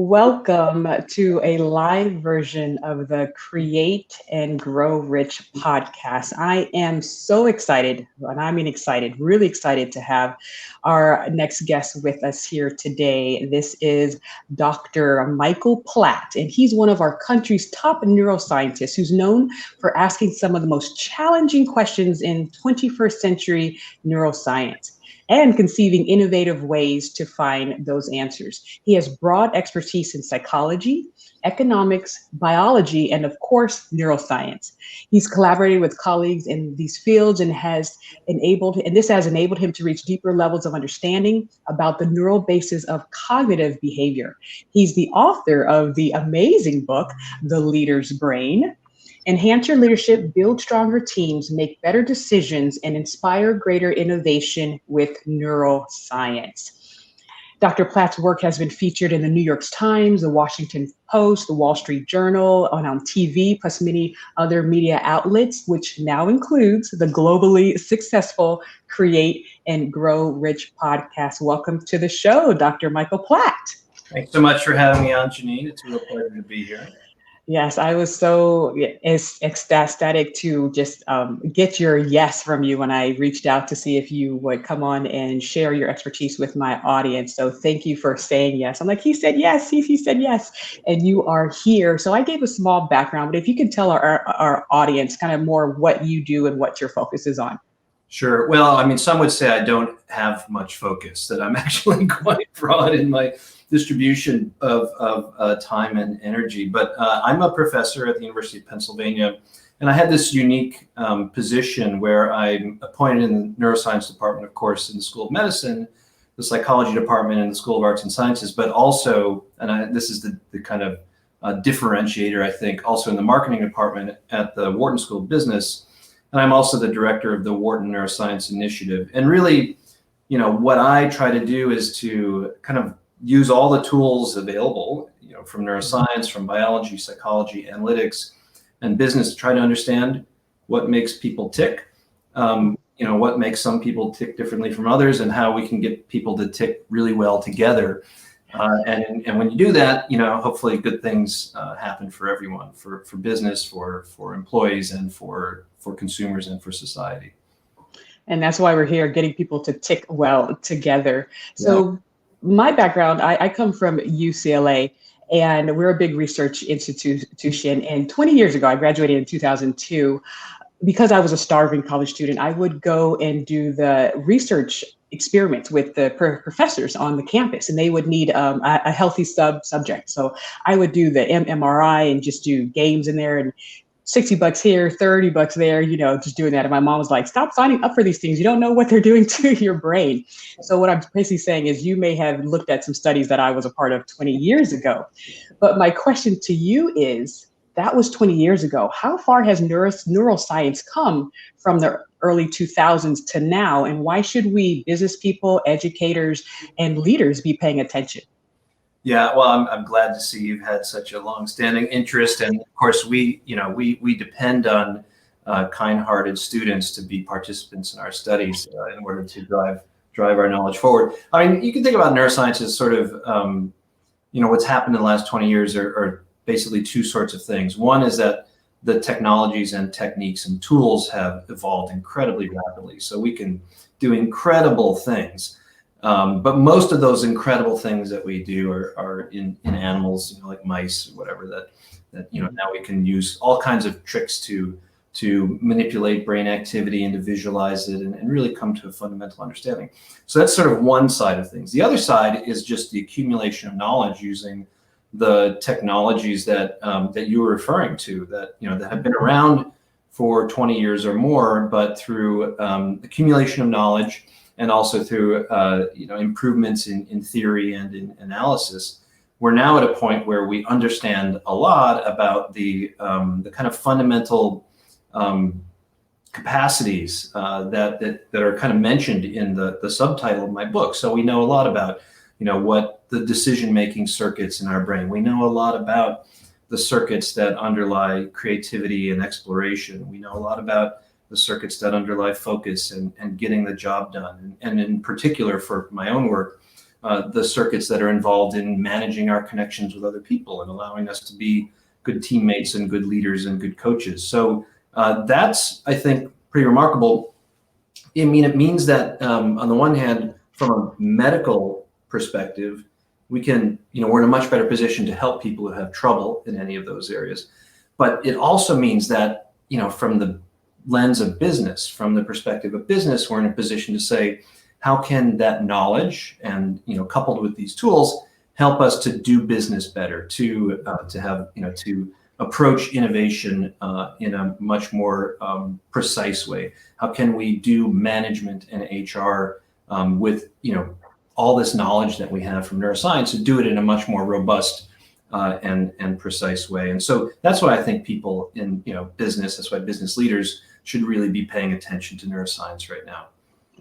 Welcome to a live version of the Create and Grow Rich podcast. I am so excited, and I mean excited, really excited to have our next guest with us here today. This is Dr. Michael Platt, and he's one of our country's top neuroscientists who's known for asking some of the most challenging questions in 21st century neuroscience and conceiving innovative ways to find those answers. He has broad expertise in psychology, economics, biology, and of course, neuroscience. He's collaborated with colleagues in these fields and this has enabled him to reach deeper levels of understanding about the neural basis of cognitive behavior. He's the author of the amazing book, The Leader's Brain: Enhance Your Leadership, Build Stronger Teams, Make Better Decisions, and Inspire Greater Innovation with Neuroscience. Dr. Platt's work has been featured in the New York Times, the Washington Post, the Wall Street Journal, on TV, plus many other media outlets, which now includes the globally successful Create and Grow Rich podcast. Welcome to the show, Dr. Michael Platt. Thanks so much for having me on, Genein. It's a real pleasure to be here. Yes, I was so ecstatic to just get your yes from you when I reached out to see if you would come on and share your expertise with my audience. So thank you for saying yes. I'm like, he said yes, he said yes, and you are here. So I gave a small background, but if you can tell our audience kind of more what you do and what your focus is on. Sure. Well, I mean, some would say I don't have much focus, that I'm actually quite broad in my distribution of time and energy. But I'm a professor at the University of Pennsylvania, and I had this unique position where I'm appointed in the neuroscience department, of course, in the School of Medicine, the psychology department in the School of Arts and Sciences, but also, this is the kind of differentiator, I think, also in the marketing department at the Wharton School of Business. And I'm also the director of the Wharton Neuroscience Initiative. And really, what I try to do is to kind of use all the tools available, from neuroscience, from biology, psychology, analytics, and business to try to understand what makes people tick, what makes some people tick differently from others, and how we can get people to tick really well together. And when you do that, hopefully good things happen for everyone, for business, for employees, and for consumers and for society. And that's why we're here, getting people to tick well together. So my background, I come from UCLA, and we're a big research institution. And 20 years ago, I graduated in 2002. Because I was a starving college student, I would go and do the research experiments with the professors on the campus, and they would need a healthy subject. So I would do the MRI and just do games in there, and $60 here, $30 there, just doing that. And my mom was like, stop signing up for these things. You don't know what they're doing to your brain. So what I'm basically saying is you may have looked at some studies that I was a part of 20 years ago. But my question to you is, that was 20 years ago. How far has neuroscience come from the early 2000s to now? And why should we, business people, educators, and leaders, be paying attention? Yeah, well, I'm glad to see you've had such a long-standing interest, and of course, we depend on kind-hearted students to be participants in our studies in order to drive our knowledge forward. I mean, you can think about neuroscience as sort of what's happened in the last 20 years are basically two sorts of things. One is that the technologies and techniques and tools have evolved incredibly rapidly, so we can do incredible things. But most of those incredible things that we do are in animals, like mice or whatever, that now we can use all kinds of tricks to manipulate brain activity and to visualize it and really come to a fundamental understanding. So that's sort of one side of things. The other side is just the accumulation of knowledge using the technologies that you were referring to, that have been around for 20 years or more, but through accumulation of knowledge, and also through improvements in theory and in analysis, we're now at a point where we understand a lot about the kind of fundamental capacities that are kind of mentioned in the subtitle of my book. So we know a lot about what the decision-making circuits in our brain. We know a lot about the circuits that underlie creativity and exploration. We know a lot about the circuits that underlie focus and getting the job done. And in particular, for my own work, the circuits that are involved in managing our connections with other people and allowing us to be good teammates and good leaders and good coaches. So that's, I think, pretty remarkable. I mean, it means that on the one hand, from a medical perspective, we can, we're in a much better position to help people who have trouble in any of those areas. But it also means that, from the lens of business, from the perspective of business, we're in a position to say, how can that knowledge and, coupled with these tools, help us to do business better, to have, to approach innovation in a much more precise way? How can we do management and HR with, all this knowledge that we have from neuroscience, to do it in a much more robust and precise way? And so that's why I think people in business, that's why business leaders should really be paying attention to neuroscience right now.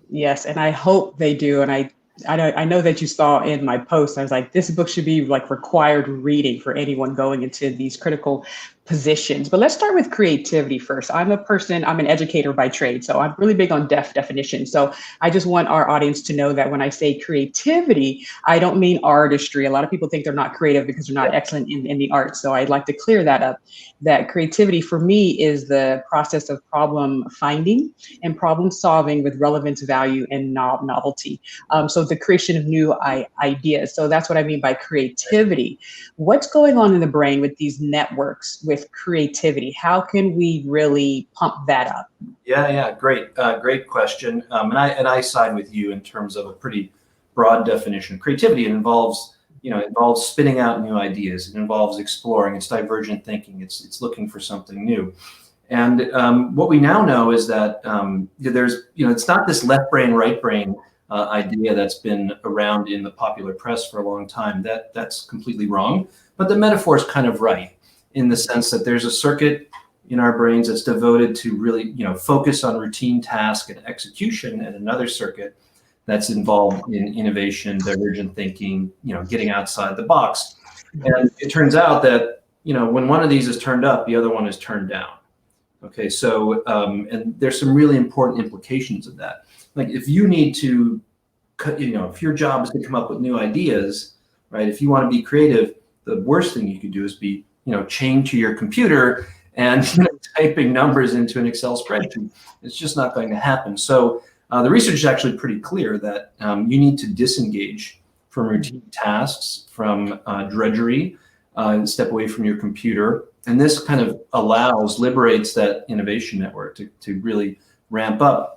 Yes, and I hope they do. And I know that you saw in my post, I was like, this book should be like required reading for anyone going into these critical positions. But let's start with creativity first. I'm an educator by trade, so I'm really big on definition. So I just want our audience to know that when I say creativity, I don't mean artistry. A lot of people think they're not creative because they're not excellent in the arts. So I'd like to clear that up, that creativity for me is the process of problem finding and problem solving with relevance, value, and novelty. So the creation of new ideas. So that's what I mean by creativity. What's going on in the brain with these networks with creativity? How can we really pump that up? Yeah, great question. And I side with you in terms of a pretty broad definition of creativity. It involves spitting out new ideas. It involves exploring. It's divergent thinking. It's looking for something new. And what we now know is that there's it's not this left brain, right brain idea that's been around in the popular press for a long time. That's completely wrong. But the metaphor is kind of right, in the sense that there's a circuit in our brains that's devoted to really, focus on routine task and execution, and another circuit that's involved in innovation, divergent thinking, getting outside the box. And it turns out that, when one of these is turned up, the other one is turned down. Okay, so, and there's some really important implications of that. Like if you need to, if your job is to come up with new ideas, right? If you want to be creative, the worst thing you could do is be chained to your computer and typing numbers into an Excel spreadsheet. It's just not going to happen. So the research is actually pretty clear that you need to disengage from routine tasks, from drudgery, and step away from your computer. And this kind of liberates that innovation network to really ramp up.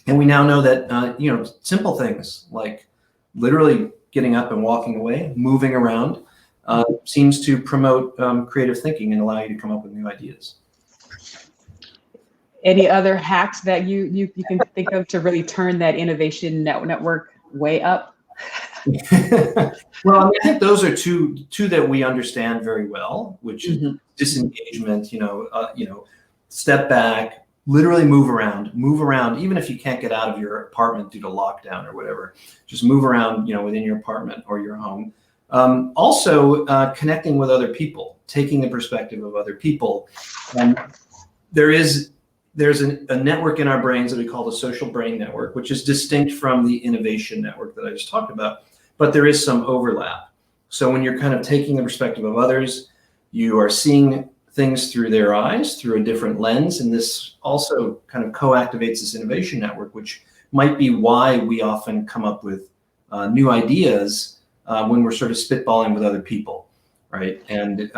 And we now know that simple things like literally getting up and walking away, moving around, seems to promote creative thinking and allow you to come up with new ideas. Any other hacks that you can think of to really turn that innovation network way up? Well, I think those are two that we understand very well, which is disengagement. Step back, literally move around. Even if you can't get out of your apartment due to lockdown or whatever, just move around, within your apartment or your home. Also, connecting with other people, taking the perspective of other people. There's a network in our brains that we call the social brain network, which is distinct from the innovation network that I just talked about, but there is some overlap. So when you're kind of taking the perspective of others, you are seeing things through their eyes, through a different lens, and this also kind of co-activates this innovation network, which might be why we often come up with new ideas when we're sort of spitballing with other people. Right, and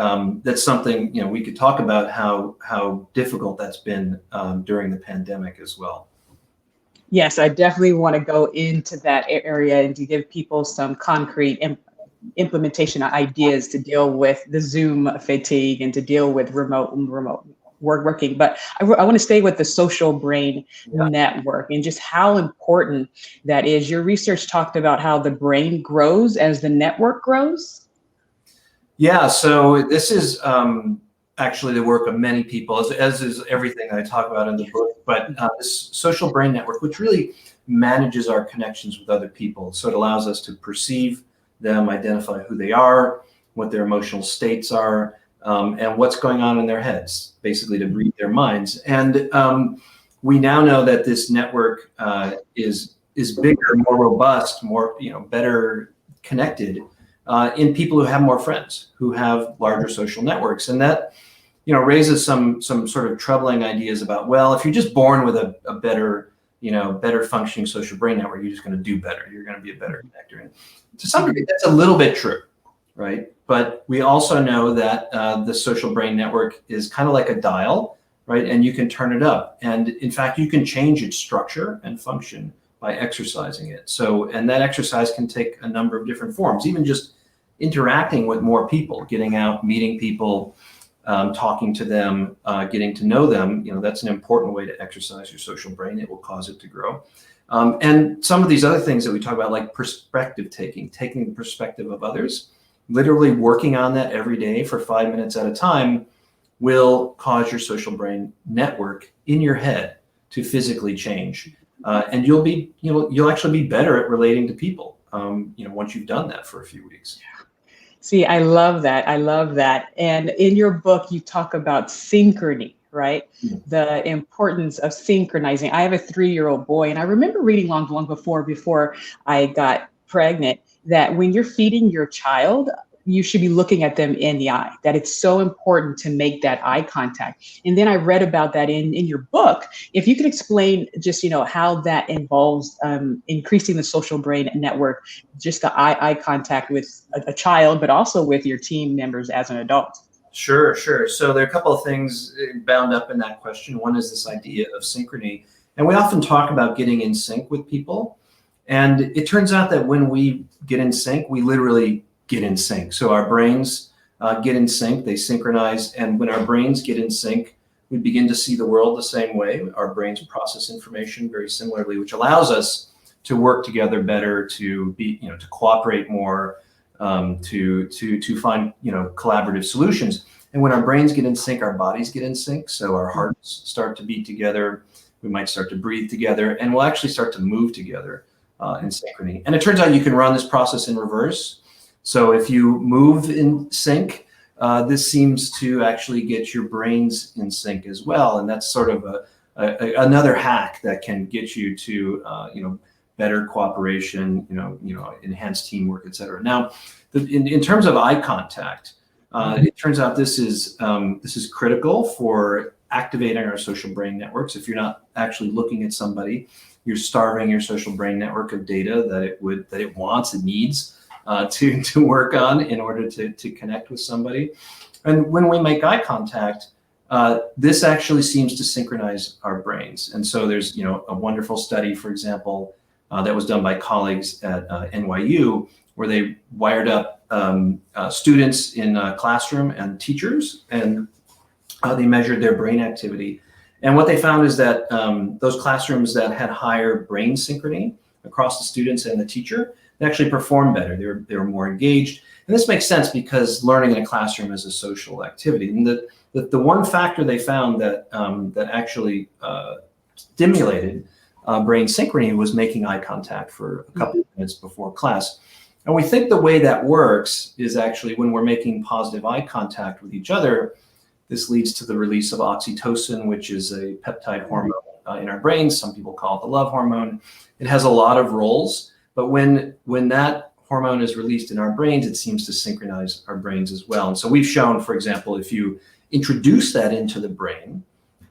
that's something we could talk about how difficult that's been during the pandemic as well. Yes, I definitely want to go into that area and to give people some concrete implementation ideas to deal with the Zoom fatigue and to deal with remote working. But I want to stay with the social brain network and just how important that is. Your research talked about how the brain grows as the network grows. Yeah, so this is actually the work of many people, as is everything I talk about in the book. But this social brain network, which really manages our connections with other people. So it allows us to perceive them, identify who they are, what their emotional states are, and what's going on in their heads, basically to read their minds. And we now know that this network is bigger, more robust, more better connected in people who have more friends, who have larger social networks. And that, raises some sort of troubling ideas about, well, if you're just born with a better, better functioning social brain network, you're just going to do better. You're going to be a better connector. And to some degree, that's a little bit true, right? But we also know that the social brain network is kind of like a dial, right? And you can turn it up. And in fact, you can change its structure and function by exercising it. So, and that exercise can take a number of different forms, even just interacting with more people, getting out, meeting people, talking to them, getting to know them. That's an important way to exercise your social brain. It will cause it to grow. And some of these other things that we talk about, like perspective taking the perspective of others, literally working on that every day for 5 minutes at a time, will cause your social brain network in your head to physically change. And you'll actually be better at relating to people, once you've done that for a few weeks. See, I love that. I love that. And in your book, you talk about synchrony, right? Yeah. The importance of synchronizing. I have a 3-year-old boy, and I remember reading long before I got pregnant, that when you're feeding your child, you should be looking at them in the eye, that it's so important to make that eye contact. And then I read about that in your book. If you could explain just, how that involves increasing the social brain network, just the eye contact with a child, but also with your team members as an adult. Sure. So there are a couple of things bound up in that question. One is this idea of synchrony. And we often talk about getting in sync with people. And it turns out that when we get in sync, we literally get in sync. So our brains get in sync, they synchronize. And when our brains get in sync, we begin to see the world the same way. Our brains process information very similarly, which allows us to work together better, to be, to cooperate more, to find, collaborative solutions. And when our brains get in sync, our bodies get in sync. So our hearts start to beat together. We might start to breathe together, and we'll actually start to move together in synchrony. And it turns out you can run this process in reverse. So if you move in sync, this seems to actually get your brains in sync as well. And that's sort of another hack that can get you to, better cooperation, enhanced teamwork, et cetera. Now, in terms of eye contact, it turns out this is critical for activating our social brain networks. If you're not actually looking at somebody, you're starving your social brain network of data that it wants, it needs to work on in order to connect with somebody. And when we make eye contact, this actually seems to synchronize our brains. And so there's a wonderful study, for example, that was done by colleagues at NYU, where they wired up students in a classroom and teachers, and they measured their brain activity. And what they found is that those classrooms that had higher brain synchrony across the students and the teacher, they actually performed better. They were more engaged. And this makes sense because learning in a classroom is a social activity. And the one factor they found that actually stimulated brain synchrony was making eye contact for a couple of minutes before class. And we think the way that works is actually when we're making positive eye contact with each other, this leads to the release of oxytocin, which is a peptide hormone in our brains. Some people call it the love hormone. It has a lot of roles, but when that hormone is released in our brains, it seems to synchronize our brains as well. And so we've shown, for example, if you introduce that into the brain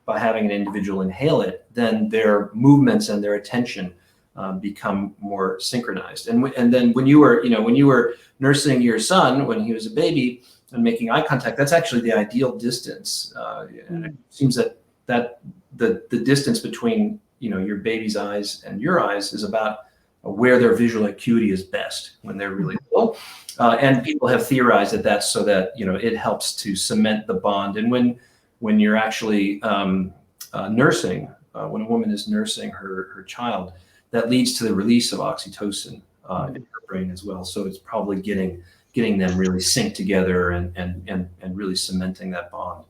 by having an individual inhale it, then their movements and their attention become more synchronized. And then when you were nursing your son when he was a baby and making eye contact, that's actually the ideal distance. And it seems that the distance between your baby's eyes and your eyes is about where their visual acuity is best when they're really little. And people have theorized that that's so that it helps to cement the bond. And when you're actually nursing, when a woman is nursing her child, that leads to the release of oxytocin in her brain as well. So it's probably getting them really synced together and really cementing that bond.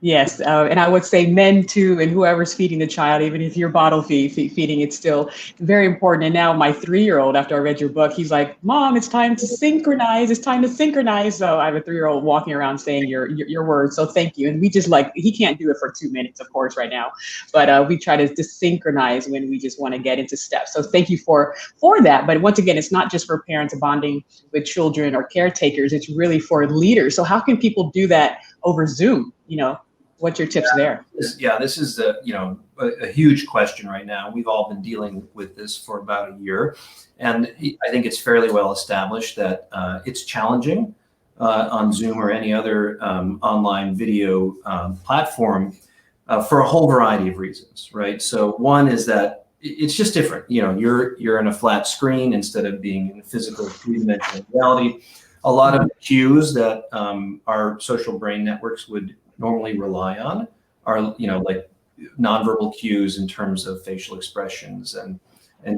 Yes, and I would say men too, and whoever's feeding the child, even if you're bottle feeding, it's still very important. And now my 3-year-old, after I read your book, he's like, "Mom, it's time to synchronize. It's time to synchronize." So I have a 3-year-old walking around saying your words. So thank you. And we just like, he can't do it for 2 minutes, of course, right now, but we try to synchronize when we just want to get into steps. So thank you for that. But once again, it's not just for parents bonding with children or caretakers. It's really for leaders. So how can people do that over Zoom? What's your tips there? This is a huge question right now. We've all been dealing with this for about a year, and I think it's fairly well established that it's challenging on Zoom or any other online video platform for a whole variety of reasons, right? So one is that it's just different. You're in a flat screen instead of being in a physical three-dimensional reality. A lot of cues that our social brain networks would normally rely on are, like nonverbal cues in terms of facial expressions and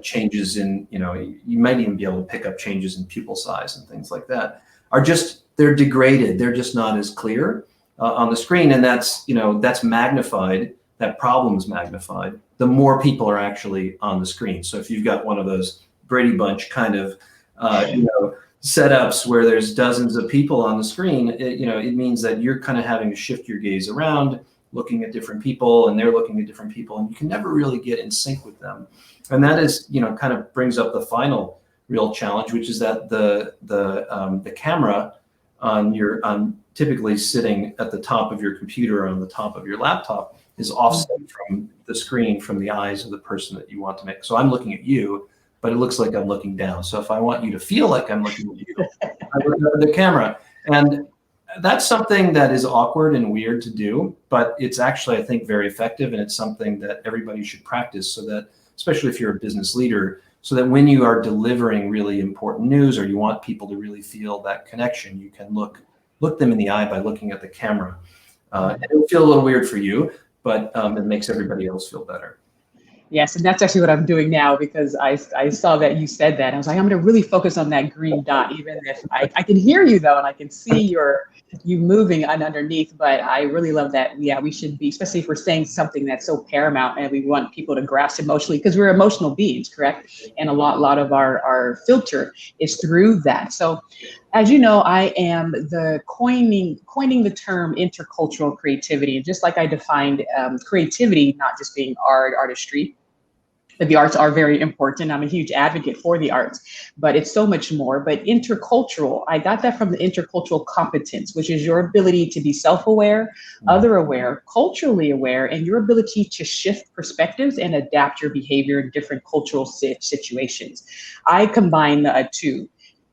changes in, you might even be able to pick up changes in pupil size and things like that, they're degraded. They're just not as clear on the screen. And that's magnified, that problem's magnified, the more people are actually on the screen. So if you've got one of those Brady Bunch kind of, setups where there's dozens of people on the screen, it means that you're kind of having to shift your gaze around, looking at different people, and they're looking at different people, and you can never really get in sync with them. And that is, kind of brings up the final real challenge, which is that the camera on typically sitting at the top of your computer or on the top of your laptop is offset from the screen, from the eyes of the person that you want to make. So I'm looking at you, but it looks like I'm looking down. So if I want you to feel like I'm looking at you, I look at the camera. And that's something that is awkward and weird to do, but it's actually, I think, very effective. And it's something that everybody should practice, so that, especially if you're a business leader, so that when you are delivering really important news or you want people to really feel that connection, you can look them in the eye by looking at the camera. And it'll feel a little weird for you, but it makes everybody else feel better. Yes, and that's actually what I'm doing now, because I saw that you said that. I was like, I'm going to really focus on that green dot, even if I can hear you though, and I can see you moving underneath. But I really love that. Yeah, we should be, especially if we're saying something that's so paramount and we want people to grasp emotionally, because we're emotional beings, correct? And a lot of our filter is through that. So, as you know, I am coining the term intercultural creativity. And just like I defined creativity, not just being artistry, but the arts are very important. I'm a huge advocate for the arts, but it's so much more. But intercultural, I got that from the intercultural competence, which is your ability to be self-aware, other-aware, culturally aware, and your ability to shift perspectives and adapt your behavior in different cultural situations. I combine the two,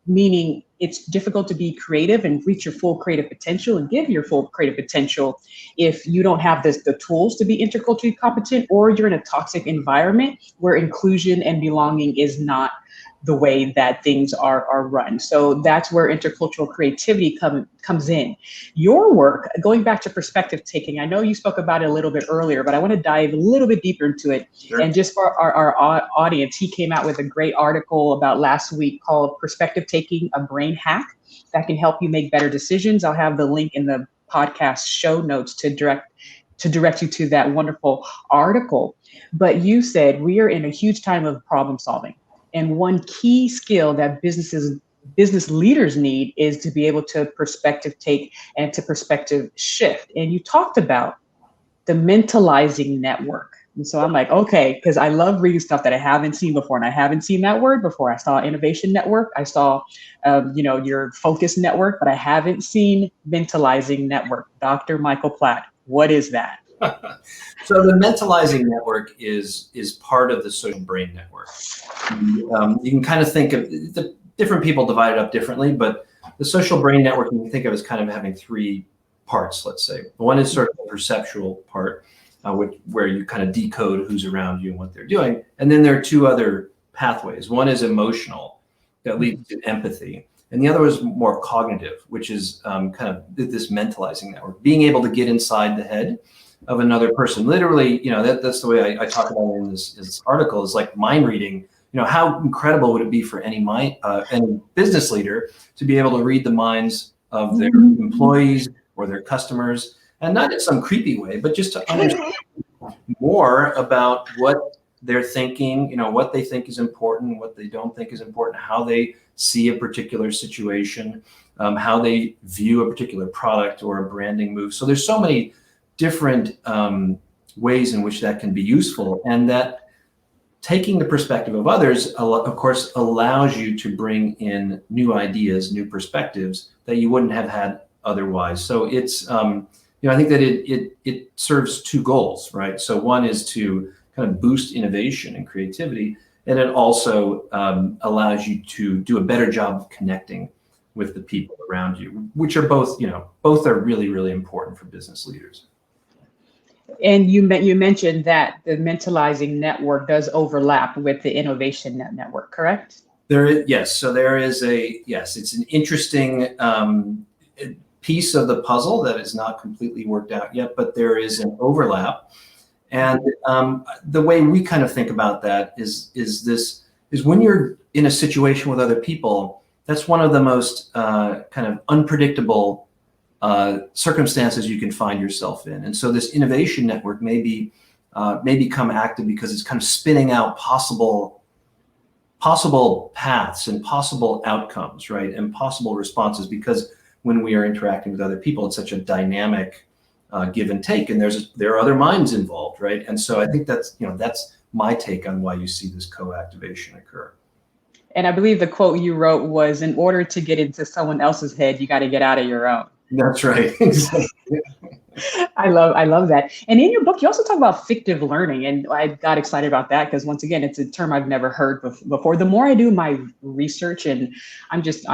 meaning it's difficult to be creative and reach your full creative potential and give your full creative potential if you don't have the tools to be interculturally competent, or you're in a toxic environment where inclusion and belonging is not the way that things are run. So that's where intercultural creativity comes in. Your work, going back to perspective taking, I know you spoke about it a little bit earlier, but I want to dive a little bit deeper into it. Sure. And just for our audience, he came out with a great article about last week called Perspective Taking, a Brain Hack that can help you make better decisions. I'll have the link in the podcast show notes to direct you to that wonderful article. But you said we are in a huge time of problem solving. And one key skill that business leaders need is to be able to perspective take and to perspective shift. And you talked about the Mentalizing Network. And so I'm like, okay, because I love reading stuff that I haven't seen before, and I haven't seen that word before. I saw Innovation Network, I saw, your Focus Network, but I haven't seen Mentalizing Network. Dr. Michael Platt, what is that? So the Mentalizing Network is part of the social brain network. You can kind of think of the different people divided up differently, but the social brain network you can think of as kind of having three parts, let's say. One is sort of the perceptual part, where you kind of decode who's around you and what they're doing. And then there are two other pathways. One is emotional, that leads to empathy. And the other is more cognitive, which is kind of this mentalizing network, being able to get inside the head of another person. Literally, that's the way I talk about it in this article, is like mind reading. How incredible would it be for any business leader to be able to read the minds of their employees or their customers, and not in some creepy way, but just to understand more about what they're thinking, what they think is important, what they don't think is important, how they see a particular situation, how they view a particular product or a branding move. So there's so many different ways in which that can be useful, and that taking the perspective of others, of course, allows you to bring in new ideas, new perspectives that you wouldn't have had otherwise. So it's, I think that it serves two goals, right? So one is to kind of boost innovation and creativity, and it also allows you to do a better job of connecting with the people around you, which are both, both are really, really important for business leaders. And you mentioned that the Mentalizing Network does overlap with the Innovation Network, correct? Yes. So there is it's an interesting piece of the puzzle that is not completely worked out yet, but there is an overlap. And the way we kind of think about that is when you're in a situation with other people, that's one of the most kind of unpredictable circumstances you can find yourself in. And so this innovation network may become active because it's kind of spinning out possible paths and possible outcomes, right? And possible responses, because when we are interacting with other people, it's such a dynamic give and take, and there are other minds involved, right? And so I think that's my take on why you see this co-activation occur. And I believe the quote you wrote was, in order to get into someone else's head, you got to get out of your own. That's right. Exactly. I love that. And in your book, you also talk about fictive learning, and I got excited about that because, once again, it's a term I've never heard before. The more I do my research, and I'm just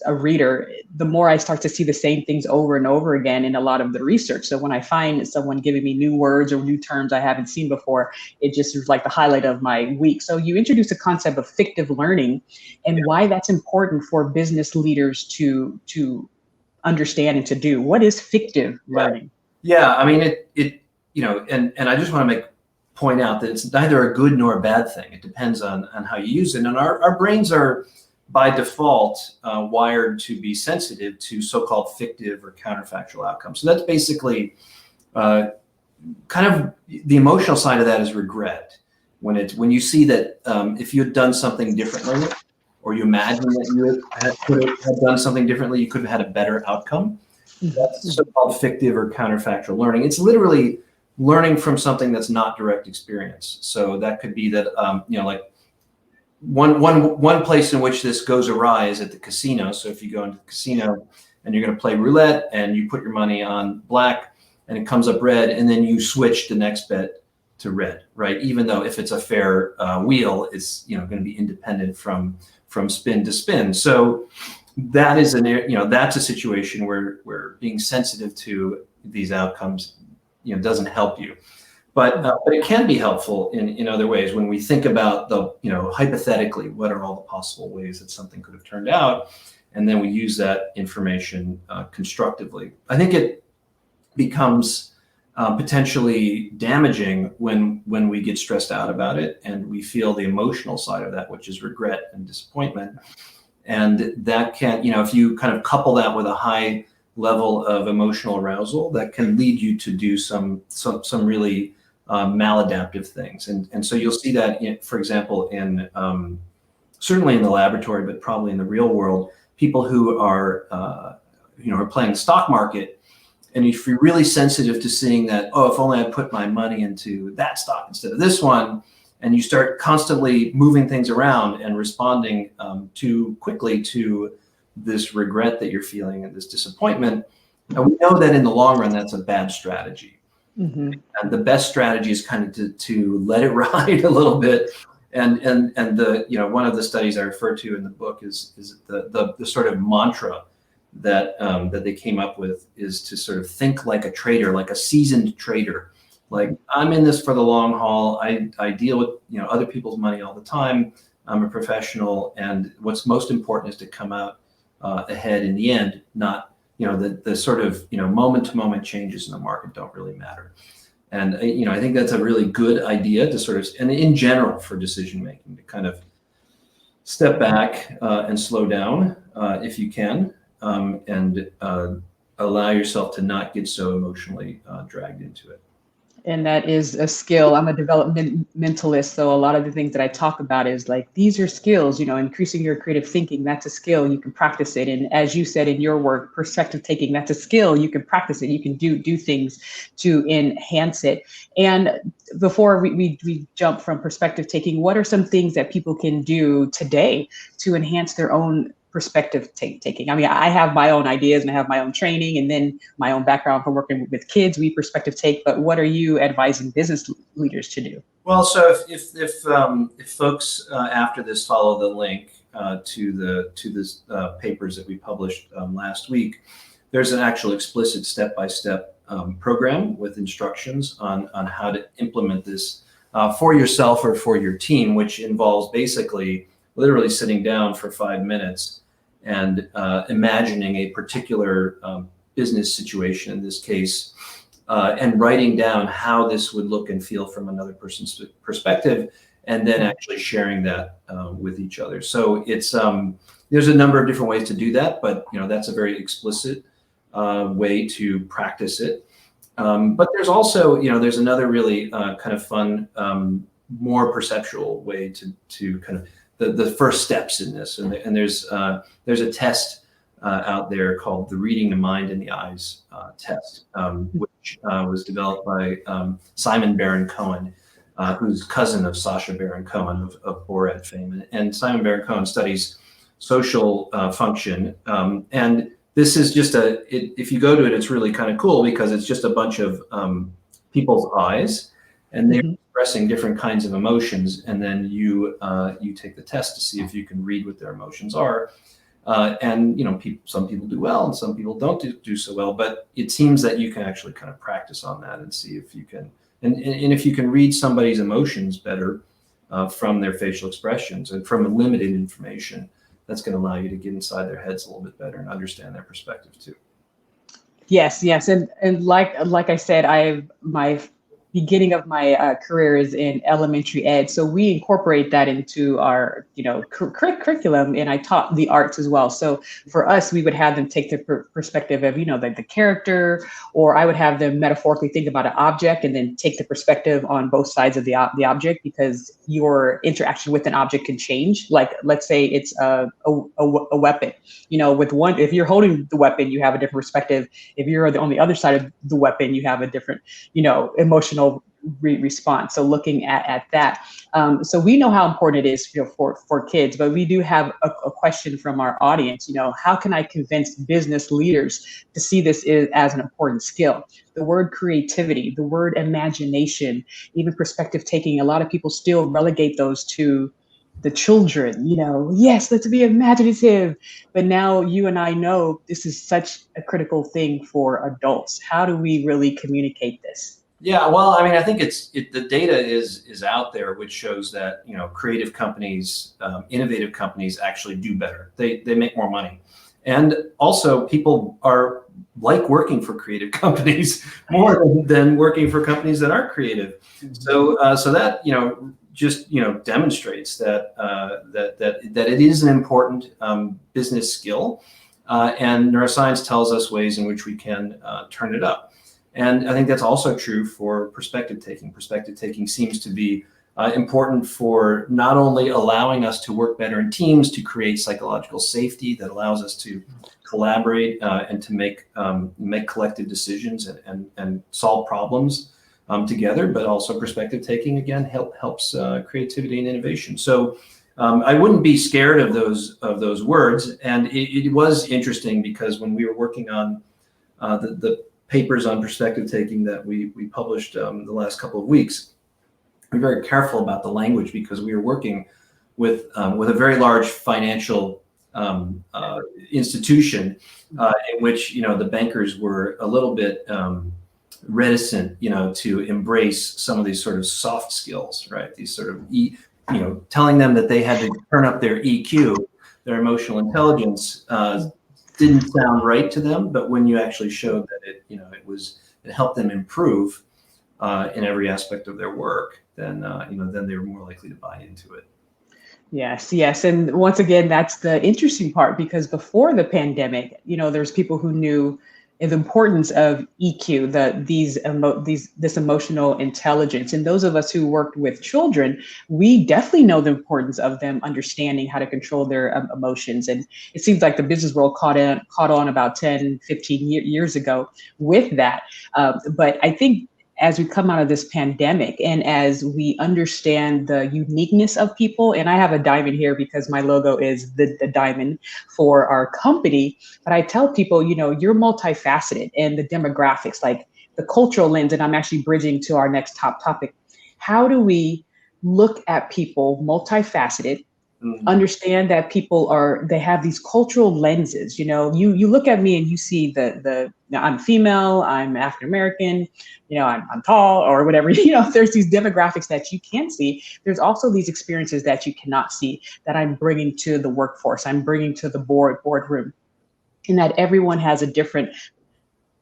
a reader, the more I start to see the same things over and over again in a lot of the research. So when I find someone giving me new words or new terms I haven't seen before, it just is like the highlight of my week. So you introduced the concept of fictive learning and why that's important for business leaders to understand and to do. What is fictive learning? Yeah, I mean, and I just want to point out that it's neither a good nor a bad thing. It depends on how you use it. And our brains are by default wired to be sensitive to so-called fictive or counterfactual outcomes. So that's basically kind of the emotional side of that is regret. When you see that if you had done something differently, or you imagine that you could have done something differently, you could have had a better outcome. That's so-called fictive or counterfactual learning. It's literally learning from something that's not direct experience. So that could be that, like one place in which this goes awry is at the casino. So if you go into the casino and you're going to play roulette and you put your money on black and it comes up red, and then you switch the next bet to red, right? Even though if it's a fair wheel, it's going to be independent from spin to spin. So that is that's a situation where being sensitive to these outcomes, doesn't help you. But it can be helpful in other ways when we think about hypothetically, what are all the possible ways that something could have turned out, and then we use that information constructively. I think it becomes potentially damaging when we get stressed out about it and we feel the emotional side of that, which is regret and disappointment. And that can, if you kind of couple that with a high level of emotional arousal, that can lead you to do some really maladaptive things. And so you'll see that, for example, in certainly in the laboratory, but probably in the real world, people who are playing the stock market. And if you're really sensitive to seeing that, if only I put my money into that stock instead of this one, and you start constantly moving things around and responding too quickly to this regret that you're feeling and this disappointment, and we know that in the long run, that's a bad strategy. Mm-hmm. And the best strategy is kind of to let it ride a little bit. And the one of the studies I refer to in the book is the sort of mantra that they came up with is to sort of think like a trader, like a seasoned trader. Like, I'm in this for the long haul. I deal with other people's money all the time. I'm a professional, and what's most important is to come out ahead in the end. Not the sort of moment to moment changes in the market don't really matter. And I think that's a really good idea to sort of, and in general for decision making, to kind of step back and slow down if you can. And allow yourself to not get so emotionally dragged into it. And that is a skill. I'm a developmentalist, so a lot of the things that I talk about is like, these are skills, increasing your creative thinking, that's a skill, you can practice it. And as you said in your work, perspective taking, that's a skill, you can practice it, you can do things to enhance it. And before we jump from perspective taking, what are some things that people can do today to enhance their own perspective taking? I mean, I have my own ideas and I have my own training and then my own background from working with kids, we perspective take, but what are you advising business leaders to do? Well, so if folks after this follow the link to the papers that we published last week, there's an actual explicit step-by-step program with instructions on how to implement this for yourself or for your team, which involves basically literally sitting down for 5 minutes and imagining a particular business situation, in this case, and writing down how this would look and feel from another person's perspective, and then actually sharing that with each other. So it's there's a number of different ways to do that, but that's a very explicit way to practice it. But there's also there's another really kind of fun, more perceptual way to kind of the first steps in this, and there's a test out there called the Reading the Mind in the Eyes test, which was developed by Simon Baron-Cohen, who's cousin of Sacha Baron Cohen of Borat fame. And Simon Baron-Cohen studies social function, and this is just if you go to it, it's really kind of cool because it's just a bunch of people's eyes, and they're expressing different kinds of emotions, and then you take the test to see if you can read what their emotions are. And some people do well, and some people don't do so well. But it seems that you can actually kind of practice on that and see if you can, and if you can read somebody's emotions better from their facial expressions and from limited information, that's going to allow you to get inside their heads a little bit better and understand their perspective too. Yes, and like I said, my beginning of my career is in elementary ed, so we incorporate that into our curriculum, and I taught the arts as well. So for us, we would have them take the perspective of the character, or I would have them metaphorically think about an object and then take the perspective on both sides of the object, because your interaction with an object can change. Like, let's say it's a weapon. With one, if you're holding the weapon, you have a different perspective. If you're on the other side of the weapon, you have a different emotional response. So looking at that, so we know how important it is for kids, but we do have a question from our audience. How can I convince business leaders to see this as an important skill? The word creativity, the word imagination, even perspective taking, a lot of people still relegate those to the children. Yes, let's be imaginative, but now you and I know this is such a critical thing for adults. How do we really communicate this? Yeah, well, I mean, I think the data is out there, which shows that creative companies, innovative companies actually do better. They make more money, and also people are like working for creative companies more than working for companies that aren't creative. So that just demonstrates that it is an important business skill, and neuroscience tells us ways in which we can turn it up. And I think that's also true for perspective taking. Perspective taking seems to be important for not only allowing us to work better in teams, to create psychological safety that allows us to collaborate and to make collective decisions and solve problems together, but also perspective taking, again, helps creativity and innovation. So I wouldn't be scared of those words. And it was interesting because when we were working on the papers on perspective taking that we published the last couple of weeks, we're very careful about the language because we were working with a very large financial institution in which the bankers were a little bit reticent to embrace some of these sort of soft skills, right? These sort of telling them that they had to turn up their EQ, their emotional intelligence, didn't sound right to them, but when you actually showed that it helped them improve in every aspect of their work, then they were more likely to buy into it. Yes, and once again, that's the interesting part, because before the pandemic, there's people who knew the importance of EQ, this emotional intelligence. And those of us who worked with children, we definitely know the importance of them understanding how to control their emotions. And it seems like the business world caught on about 10, 15 years ago with that. But I think as we come out of this pandemic and as we understand the uniqueness of people, and I have a diamond here because my logo is the diamond for our company, but I tell people, you're multifaceted, and the demographics, like the cultural lens, and I'm actually bridging to our next top topic. How do we look at people multifaceted, understand that they have these cultural lenses? You look at me and you see I'm female, I'm African American, I'm tall or whatever. There's these demographics that you can see. There's also these experiences that you cannot see that I'm bringing to the workforce, I'm bringing to the boardroom, and that everyone has a different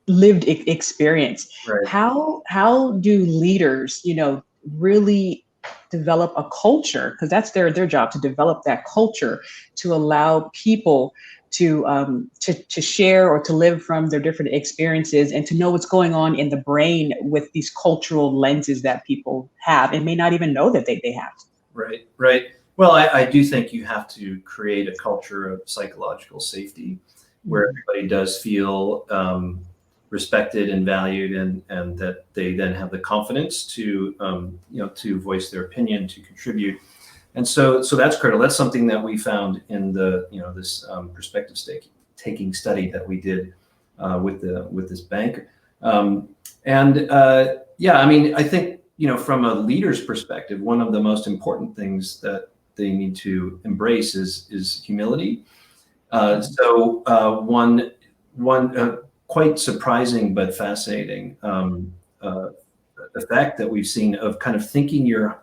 lived experience. Right. How do leaders, really develop a culture, because that's their job, to develop that culture to allow people to share or to live from their different experiences and to know what's going on in the brain with these cultural lenses that people have and may not even know that they have. Right. Well, I do think you have to create a culture of psychological safety where everybody does feel respected and valued, and that they then have the confidence to to voice their opinion, to contribute. And so that's critical. That's something that we found in the this perspective taking study that we did with this bank. I think from a leader's perspective, one of the most important things that they need to embrace is humility. One quite surprising but fascinating effect that we've seen of kind of thinking you're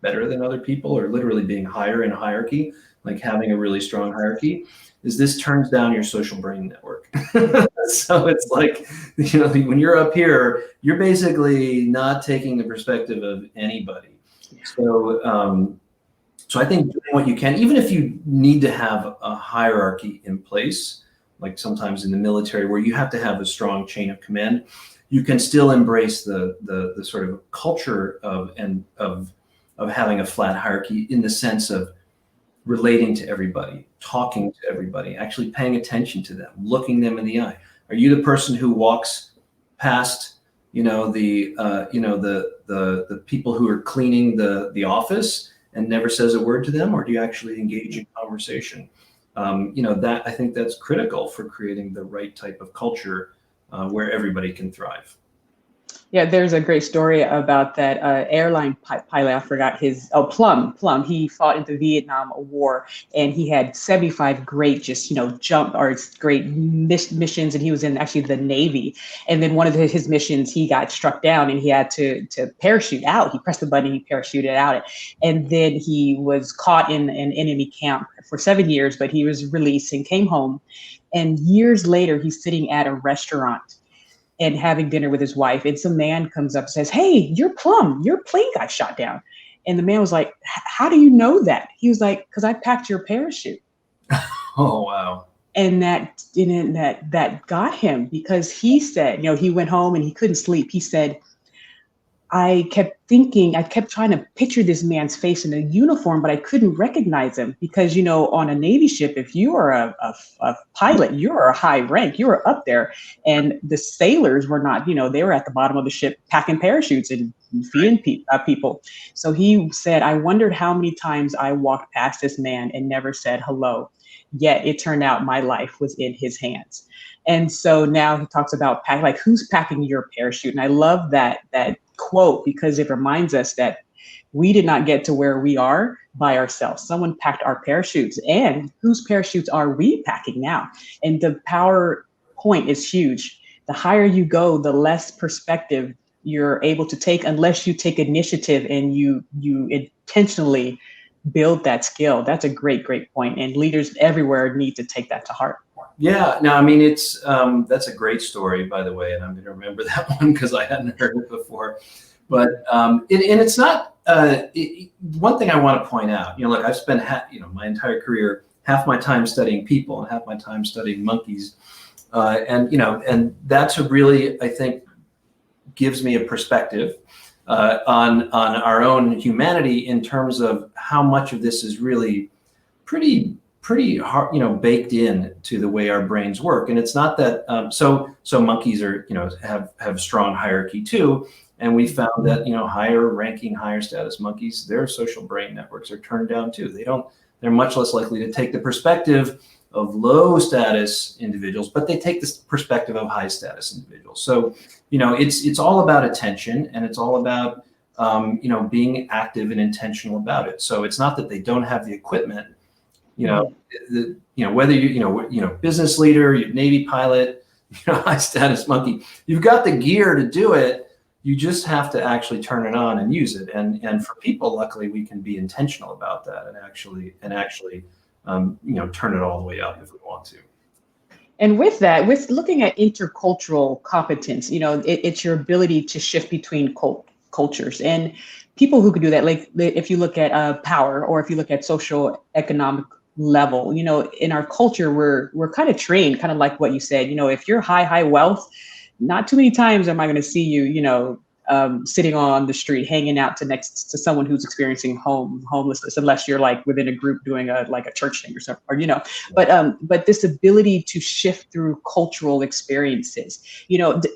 better than other people, or literally being higher in a hierarchy, like having a really strong hierarchy, is this turns down your social brain network. So it's like, when you're up here, you're basically not taking the perspective of anybody. So I think doing what you can, even if you need to have a hierarchy in place, like sometimes in the military where you have to have a strong chain of command, you can still embrace the sort of culture of having a flat hierarchy, in the sense of relating to everybody, talking to everybody, actually paying attention to them, looking them in the eye. Are you the person who walks past, the people who are cleaning the office and never says a word to them, or do you actually engage in conversation? That I think that's critical for creating the right type of culture where everybody can thrive. Yeah, there's a great story about that airline pilot. I forgot Plum. He fought in the Vietnam War, and he had 75 great great missions, and he was in actually the Navy. And then one of his missions, he got struck down, and he had to parachute out. He pressed the button, and he parachuted out. And then he was caught in an enemy camp for 7 years, but he was released and came home. And years later, he's sitting at a restaurant and having dinner with his wife, and some man comes up and says, "Hey, you're Plum, your plane got shot down." And the man was like, "How do you know that?" He was like, "Because I packed your parachute." Oh, wow. And that got him, because he said, he went home and he couldn't sleep. He said, I kept trying to picture this man's face in a uniform, but I couldn't recognize him because, on a Navy ship, if you are a pilot, you're a high rank, you were up there. And the sailors were not, they were at the bottom of the ship packing parachutes and feeding people. So he said, I wondered how many times I walked past this man and never said hello. Yet it turned out my life was in his hands. And so now he talks about who's packing your parachute? And I love that quote, because it reminds us that we did not get to where we are by ourselves. Someone packed our parachutes, and whose parachutes are we packing now? And the power point is huge. The higher you go, the less perspective you're able to take, unless you take initiative and you intentionally build that skill. That's a great point. And leaders everywhere need to take that to heart. Yeah, no, I mean, it's that's a great story, by the way, and I'm going to remember that one because I hadn't heard it before. But it's not one thing I want to point out. Look, I've spent my entire career half my time studying people and half my time studying monkeys. And that's a really, I think, gives me a perspective on our own humanity in terms of how much of this is really pretty hard, baked in to the way our brains work. And it's not that so monkeys are, have strong hierarchy too. And we found that, higher ranking, higher status monkeys, their social brain networks are turned down too. They're much less likely to take the perspective of low status individuals, but they take this perspective of high status individuals. So, it's all about attention, and it's all about, being active and intentional about it. So it's not that they don't have the equipment, whether business leader, Navy pilot, high status monkey, you've got the gear to do it. You just have to actually turn it on and use it. And for people, luckily, we can be intentional about that and actually turn it all the way up if we want to. And with that, with looking at intercultural competence, it's your ability to shift between cultures, and people who can do that. Like if you look at power, or if you look at social economic level, in our culture, we're kind of trained, kind of like what you said, if you're high wealth, not too many times am I going to see you, sitting on the street, hanging out next to someone who's experiencing homelessness, unless you're like within a group doing a church thing or something, or But this ability to shift through cultural experiences,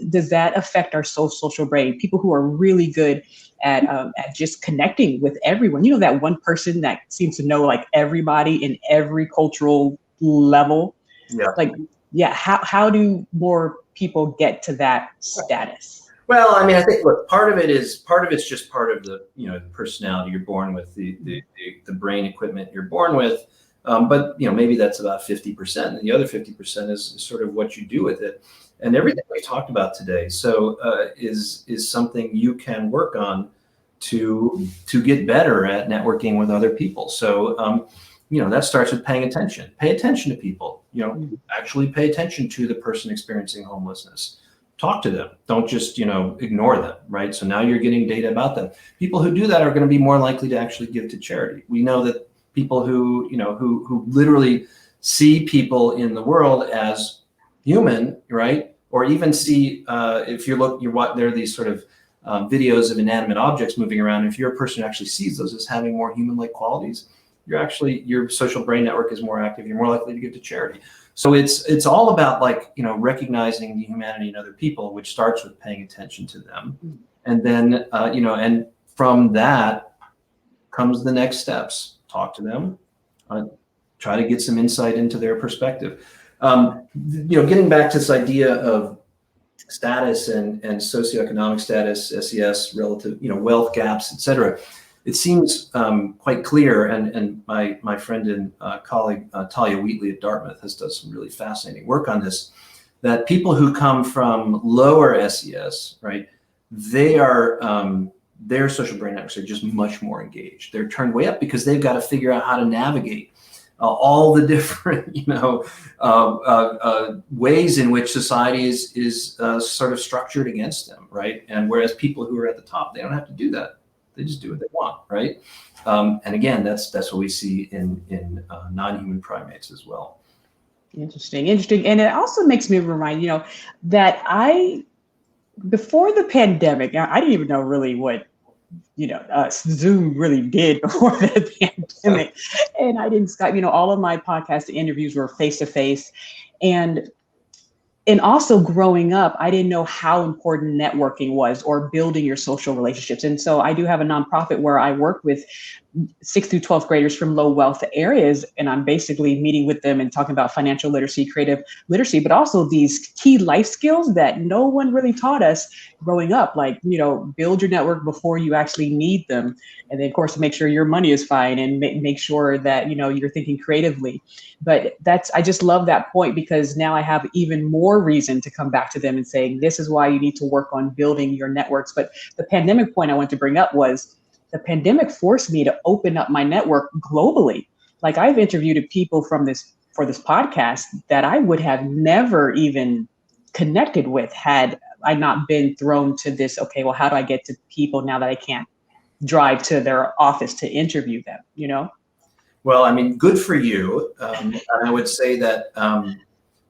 does that affect our social brain? People who are really good at just connecting with everyone, that one person that seems to know like everybody in every cultural level. How do more people get to that status? Well, I mean, I think part of it's just part of the personality you're born with, the brain equipment you're born with, but maybe that's about 50%, and the other 50% is sort of what you do with it, and everything we talked about today. So is something you can work on to get better at networking with other people. So that starts with paying attention. Pay attention to people. Actually pay attention to the person experiencing homelessness. Talk to them. Don't just, ignore them, right? So now you're getting data about them. People who do that are going to be more likely to actually give to charity. We know that people who literally see people in the world as human, right? Or even see, if there are these sort of videos of inanimate objects moving around. If you're a person who actually sees those as having more human-like qualities, your social brain network is more active. You're more likely to give to charity. So it's all about recognizing the humanity in other people, which starts with paying attention to them, and then and from that comes the next steps. Talk to them, try to get some insight into their perspective. Getting back to this idea of status and socioeconomic status, SES, relative wealth gaps, etc. It seems quite clear, and my friend and colleague Talia Wheatley at Dartmouth has done some really fascinating work on this, that people who come from lower SES, right, their social brain networks are just much more engaged. They're turned way up because they've got to figure out how to navigate all the different ways in which society is sort of structured against them, right? And whereas people who are at the top, they don't have to do that. They just do what they want, right? And again, that's what we see in non-human primates as well. Interesting. And it also makes me remind, that before the pandemic, I didn't even know really what, Zoom really did before the pandemic. And I didn't Skype, all of my podcast interviews were face-to-face. And also growing up, I didn't know how important networking was, or building your social relationships. And so I do have a nonprofit where I work with 6th through 12th graders from low wealth areas. And I'm basically meeting with them and talking about financial literacy, creative literacy, but also these key life skills that no one really taught us growing up, like, build your network before you actually need them. And then, of course, make sure your money is fine, and make sure that, you're thinking creatively. But I just love that point, because now I have even more reason to come back to them and saying, this is why you need to work on building your networks. But the pandemic point I want to bring up was the pandemic forced me to open up my network globally. Like, I've interviewed people for this podcast that I would have never even connected with had I not been thrown to this, okay, well, how do I get to people now that I can't drive to their office to interview them, Well, I mean, good for you. And I would say that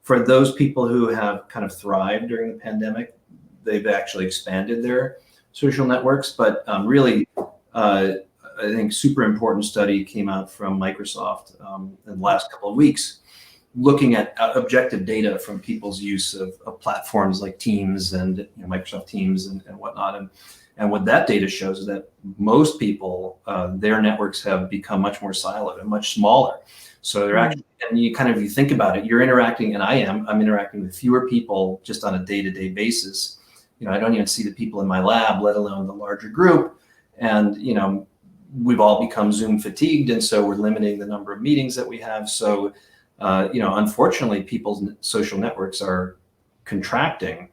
for those people who have kind of thrived during the pandemic, they've actually expanded their social networks. But really, I think super important study came out from Microsoft in the last couple of weeks, looking at objective data from people's use of platforms like Teams and Microsoft Teams and whatnot. And what that data shows is that most people, their networks have become much more siloed and much smaller. So they're actually, and you think about it, you're interacting, and I'm interacting with fewer people just on a day-to-day basis. I don't even see the people in my lab, let alone the larger group. And, we've all become Zoom fatigued. And so we're limiting the number of meetings that we have. So, unfortunately, people's social networks are contracting.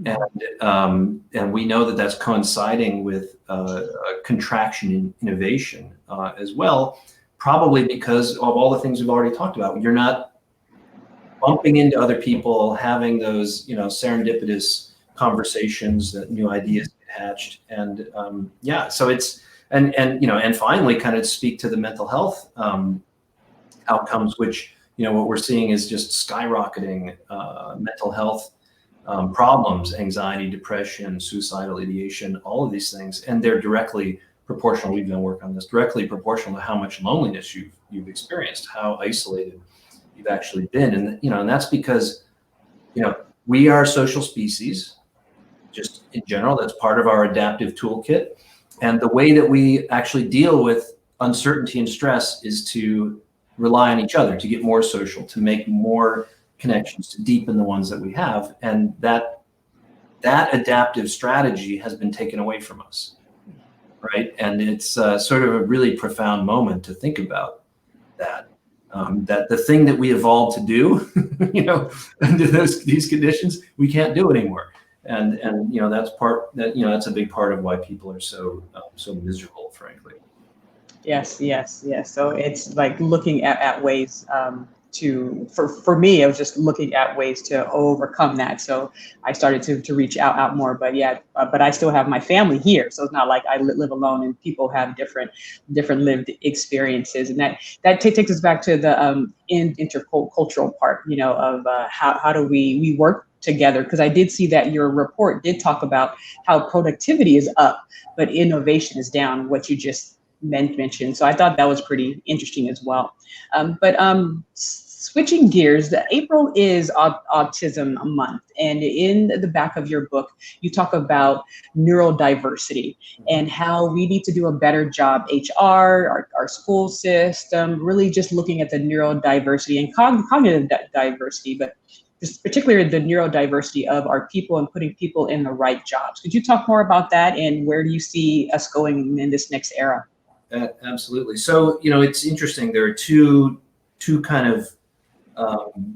And we know that that's coinciding with a contraction in innovation as well, probably because of all the things we've already talked about. You're not bumping into other people, having those, serendipitous conversations that new ideas get hatched. And so it's, and finally kind of speak to the mental health outcomes, which, what we're seeing is just skyrocketing mental health problems, anxiety, depression, suicidal ideation, all of these things. And they're directly proportional. We've done work on this, directly proportional to how much loneliness you've experienced, how isolated you've actually been. And, and that's because, we are a social species, just in general. That's part of our adaptive toolkit. And the way that we actually deal with uncertainty and stress is to rely on each other, to get more social, to make more connections, to deepen the ones that we have. And that adaptive strategy has been taken away from us, right? And it's sort of a really profound moment to think about that. That the thing that we evolved to do, under these conditions, we can't do anymore. And that's a big part of why people are so miserable, frankly. Yes. So it's like looking at ways for me, I was just looking at ways to overcome that. So I started to reach out more, but I still have my family here. So it's not like I live alone, and people have different lived experiences. And that takes us back to the intercultural part, of how do we work together? Because I did see that your report did talk about how productivity is up, but innovation is down, what you just mentioned. So I thought that was pretty interesting as well. Switching gears, April is Autism Month, and in the back of your book, you talk about neurodiversity and how we need to do a better job, HR, our school system, really just looking at the neurodiversity and cognitive diversity, but particularly the neurodiversity of our people and putting people in the right jobs. Could you talk more about that, and where do you see us going in this next era? Absolutely. So, it's interesting. There are two kind of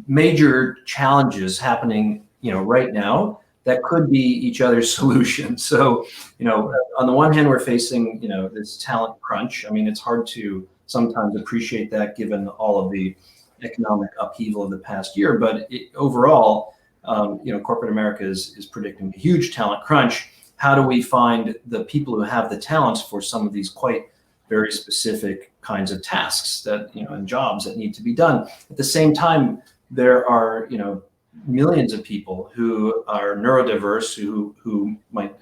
major challenges happening, right now that could be each other's solution. So, on the one hand, we're facing, this talent crunch. I mean, it's hard to sometimes appreciate that given all of the economic upheaval of the past year. But overall, corporate America is predicting a huge talent crunch. How do we find the people who have the talents for some of these quite very specific kinds of tasks that, and jobs that need to be done? At the same time, there are, millions of people who are neurodiverse, who might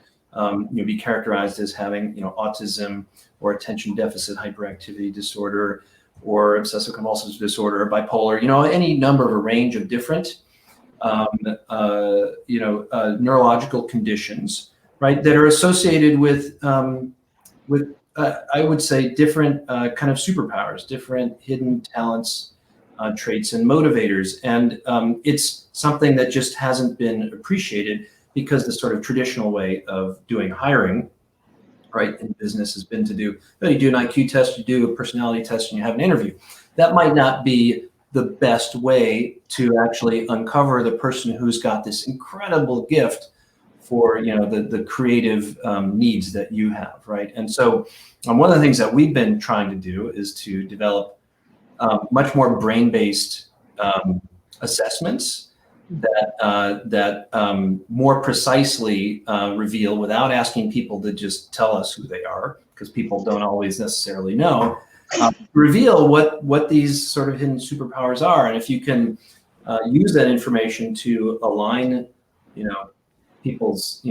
be characterized as having, autism or attention deficit hyperactivity disorder or obsessive compulsive disorder or bipolar, any number of a range of different, neurological conditions, right, that are associated with I would say different kind of superpowers, different hidden talents, traits, and motivators. And it's something that just hasn't been appreciated because the sort of traditional way of doing hiring, right, in business has been to do, you do an IQ test, you do a personality test, and you have an interview. That might not be the best way to actually uncover the person who's got this incredible gift for the creative needs that you have, right? And so one of the things that we've been trying to do is to develop much more brain-based assessments that more precisely reveal, without asking people to just tell us who they are, because people don't always necessarily know, reveal what these sort of hidden superpowers are. And if you can use that information to align, people's,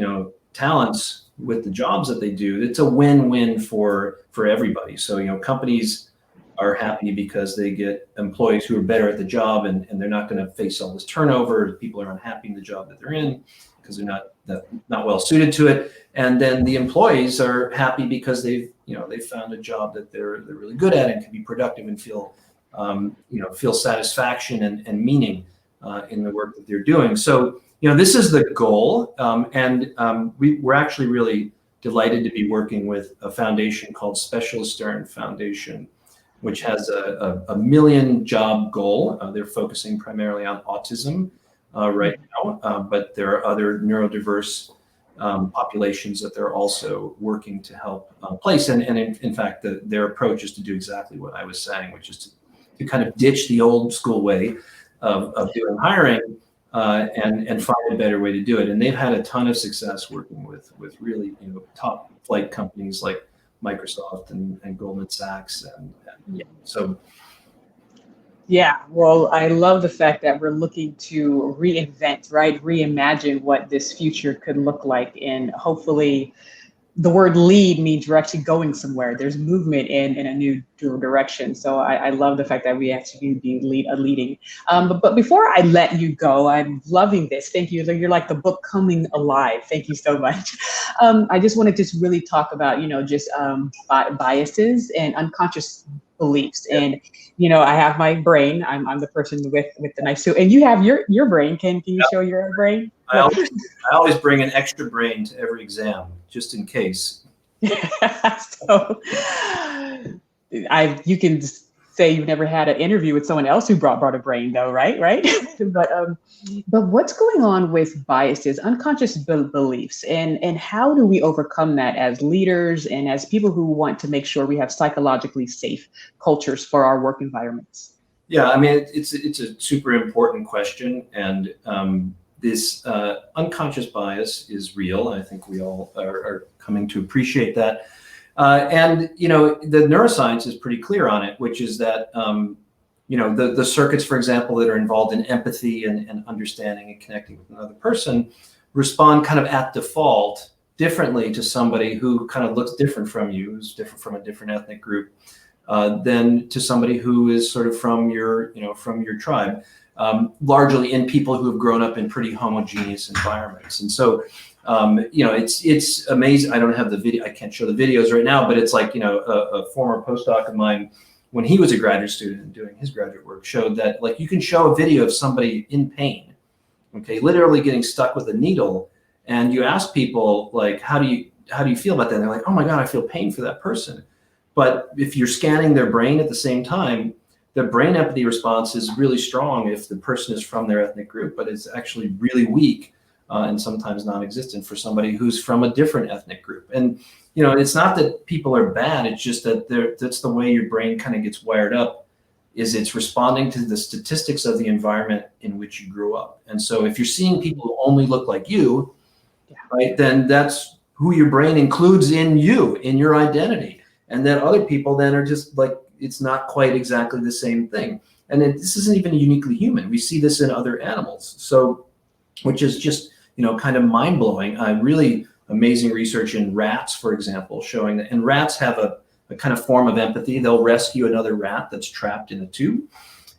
talents with the jobs that they do, it's a win-win for everybody. So, companies are happy because they get employees who are better at the job, and they're not going to face all this turnover. People are unhappy in the job that they're in because they're not well suited to it. And then the employees are happy because they've found a job that they're really good at and can be productive and feel satisfaction and meaning in the work that they're doing. So, this is the goal. And we're actually really delighted to be working with a foundation called Specialist Stern Foundation, which has a 1 million job goal. They're focusing primarily on autism right now, but there are other neurodiverse populations that they're also working to help place. And in fact, their approach is to do exactly what I was saying, which is to kind of ditch the old school way of doing hiring and find a better way to do it. And they've had a ton of success working with really top flight companies like Microsoft and Goldman Sachs. So. Yeah, well, I love the fact that we're looking to reinvent, right? Reimagine what this future could look like. And hopefully the word lead means you're actually going somewhere. There's movement in a new direction. So I love the fact that we actually be leading. But before I let you go, I'm loving this. Thank you. You're like the book coming alive. Thank you so much. I just want to just really talk about, biases and unconscious beliefs. And, I have my brain. I'm the person with the nice suit. And you have your brain. Can you show your brain? I always bring an extra brain to every exam, just in case. So you can say you've never had an interview with someone else who brought a brain, though, right? But what's going on with biases, unconscious beliefs, and how do we overcome that as leaders and as people who want to make sure we have psychologically safe cultures for our work environments? Yeah, I mean, it's a super important question, and this unconscious bias is real. I think we all are coming to appreciate that. And the neuroscience is pretty clear on it, which is that the circuits, for example, that are involved in empathy and understanding and connecting with another person respond kind of at default differently to somebody who kind of looks different from you, who's different from a different ethnic group, than to somebody who is sort of from your tribe. Largely in people who have grown up in pretty homogeneous environments. And so, it's amazing. I don't have the video. I can't show the videos right now, but it's like, a former postdoc of mine, when he was a graduate student and doing his graduate work, showed that like you can show a video of somebody in pain, okay, literally getting stuck with a needle. And you ask people like, how do you feel about that? And they're like, oh my God, I feel pain for that person. But if you're scanning their brain at the same time, the brain empathy response is really strong if the person is from their ethnic group, but it's actually really weak and sometimes non-existent for somebody who's from a different ethnic group. And it's not that people are bad; it's just that that's the way your brain kind of gets wired up. Is it's responding to the statistics of the environment in which you grew up. And so, if you're seeing people who only look like you, right, then that's who your brain includes in you, in your identity, and then other people then are just like. It's not quite exactly the same thing. And this isn't even uniquely human. We see this in other animals. So, which is just, kind of mind blowing. Really amazing research in rats, for example, showing that, and rats have a kind of form of empathy. They'll rescue another rat that's trapped in a tube.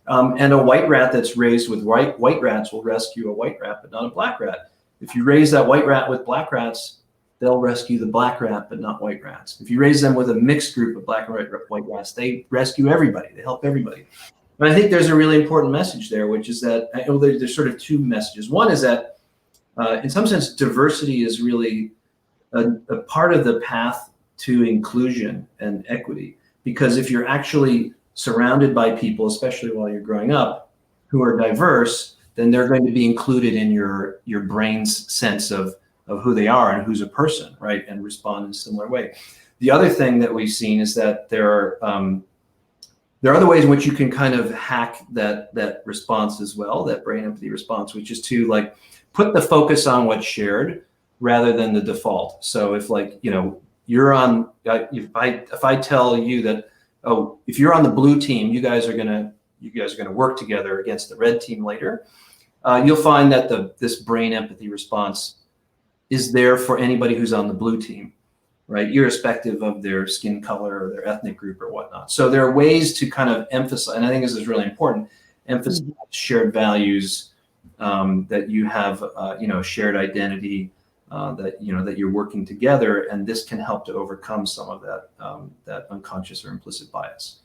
And a white rat that's raised with white rats will rescue a white rat, but not a black rat. If you raise that white rat with black rats, they'll rescue the black rat, but not white rats. If you raise them with a mixed group of black and white rats, they rescue everybody. They help everybody. And I think there's a really important message there, which is that there's sort of two messages. One is that, in some sense, diversity is really a part of the path to inclusion and equity. Because if you're actually surrounded by people, especially while you're growing up, who are diverse, then they're going to be included in your brain's sense of who they are and who's a person, right, and respond in a similar way. The other thing that we've seen is that there are other ways in which you can kind of hack that response as well, that brain empathy response, which is to like put the focus on what's shared rather than the default. So if like, you're on, if I tell you that oh, if you're on the blue team, you guys are gonna work together against the red team later. You'll find that this brain empathy response is there for anybody who's on the blue team, right? Irrespective of their skin color or their ethnic group or whatnot. So there are ways to kind of emphasize, and I think this is really important, emphasize shared values, that you have, shared identity, that you're working together, and this can help to overcome some of that unconscious or implicit bias.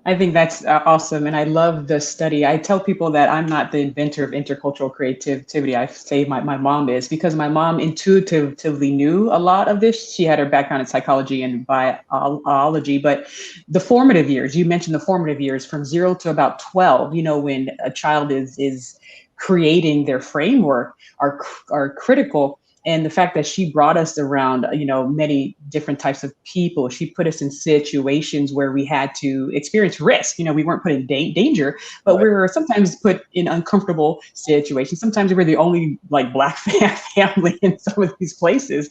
I think that's awesome. And I love the study. I tell people that I'm not the inventor of intercultural creativity. I say my mom is, because my mom intuitively knew a lot of this. She had her background in psychology and biology, but the formative years, you mentioned the formative years from 0 to about 12, when a child is creating their framework are critical. And the fact that she brought us around, many different types of people, she put us in situations where we had to experience risk. We weren't put in danger, but we were sometimes put in uncomfortable situations. Sometimes we were the only Black family in some of these places.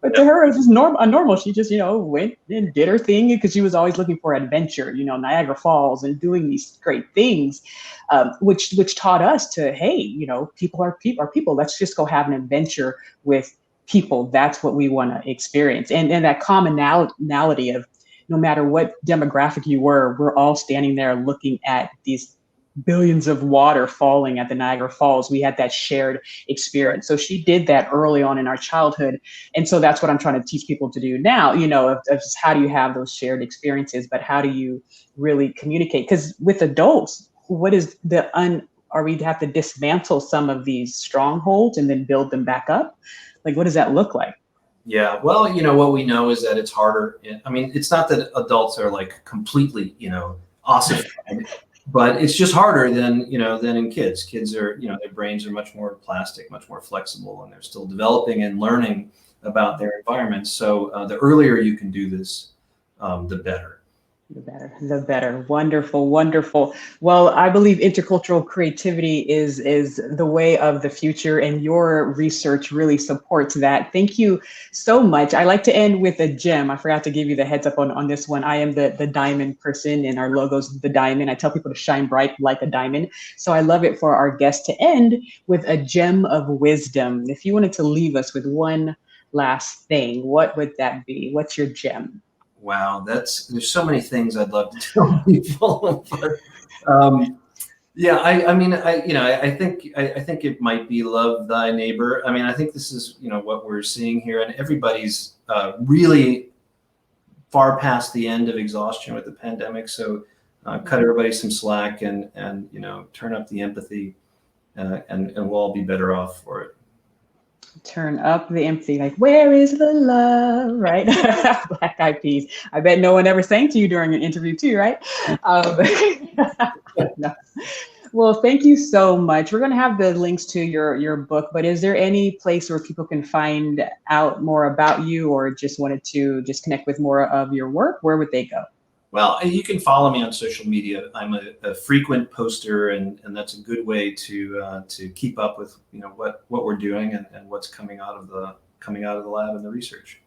But to her, it was just normal. She just, went and did her thing because she was always looking for adventure, Niagara Falls and doing these great things, which taught us to, hey, people are people. Let's just go have an adventure with people. That's what we want to experience. And that commonality of no matter what demographic you were, we're all standing there looking at these billions of water falling at the Niagara Falls. We had that shared experience. So she did that early on in our childhood. And so that's what I'm trying to teach people to do now, of just how do you have those shared experiences, but how do you really communicate? Because with adults, what is or we'd have to dismantle some of these strongholds and then build them back up? What does that look like? Yeah, well, what we know is that it's harder. I mean, it's not that adults are completely, ossified, but it's just harder than in kids. Kids are, their brains are much more plastic, much more flexible, and they're still developing and learning about their environment. So the earlier you can do this, the better. The better. Wonderful, wonderful. Well, I believe intercultural creativity is the way of the future, and your research really supports that. Thank you so much. I like to end with a gem. I forgot to give you the heads up on this one. I am the diamond person, and our logo's the diamond. I tell people to shine bright like a diamond. So I love it for our guest to end with a gem of wisdom. If you wanted to leave us with one last thing, what would that be? What's your gem? Wow, there's so many things I'd love to tell people. But, yeah, I think it might be love thy neighbor. I mean, I think this is what we're seeing here, and everybody's really far past the end of exhaustion with the pandemic. So cut everybody some slack and turn up the empathy, and we'll all be better off for it. Turn up the empathy, where is the love, right? Black Eyed Peas. I bet no one ever sang to you during an interview too, right? No. Well, thank you so much. We're going to have the links to your book, but is there any place where people can find out more about you, or just wanted to just connect with more of your work? Where would they go? Well, you can follow me on social media. I'm a frequent poster, and that's a good way to keep up with what we're doing and what's coming out of the lab and the research.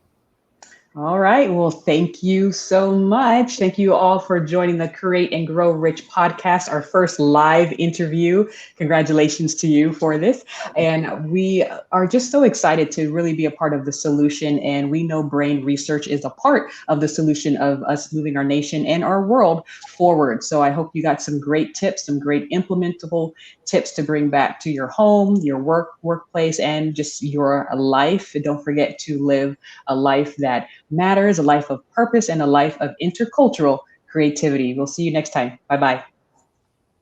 All right. Well, thank you so much. Thank you all for joining the Create and Grow Rich podcast, our first live interview. Congratulations to you for this. And we are just so excited to really be a part of the solution. And we know brain research is a part of the solution of us moving our nation and our world forward. So I hope you got some great tips, some great implementable tips to bring back to your home, your workplace, and just your life. And don't forget to live a life that matters, a life of purpose, and a life of intercultural creativity. We'll see you next time. Bye-bye.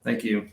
Thank you.